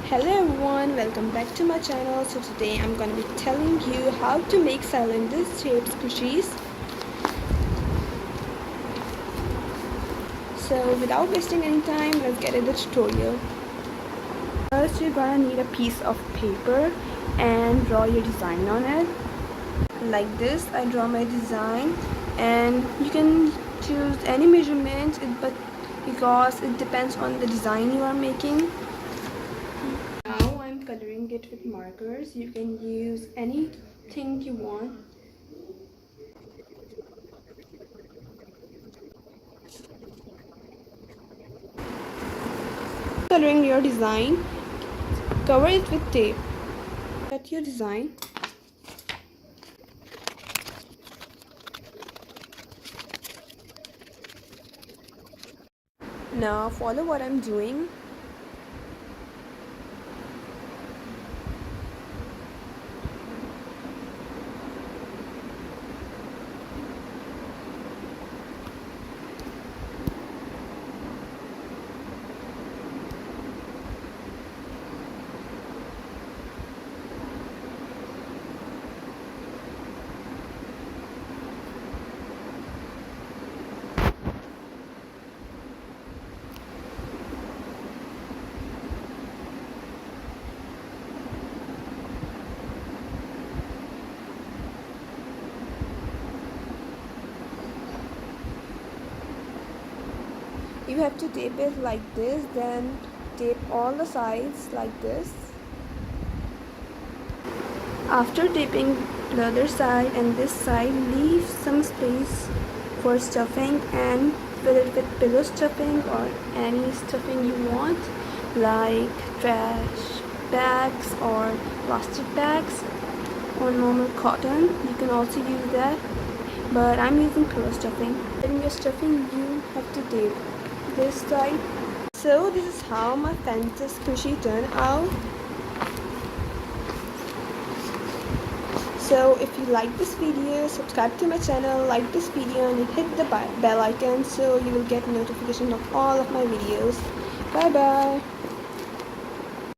Hello everyone, welcome back to my channel. So today I'm going to be telling you how to make cylinder shaped squishies. So without wasting any time, let's get into the tutorial. First you're going to need a piece of paper and draw your design on it. Like this, I draw my design, and you can choose any measurement but because it depends on the design you are making. Now I'm coloring it with markers. You can use anything you want. Coloring your design, cover it with tape. Cut your design. Now follow what I'm doing. You have to tape it like this, then tape all the sides like this. After taping the other side and this side, leave some space for stuffing and fill it with pillow stuffing or any stuffing you want, like trash bags or plastic bags or normal cotton. You can also use that, but I'm using pillow stuffing. When you're stuffing, you have to tape this side. So this is how my fancy squishy turned out. So if you like this video, subscribe to my channel, like this video and hit the bell icon so you will get notification of all of my videos. Bye bye.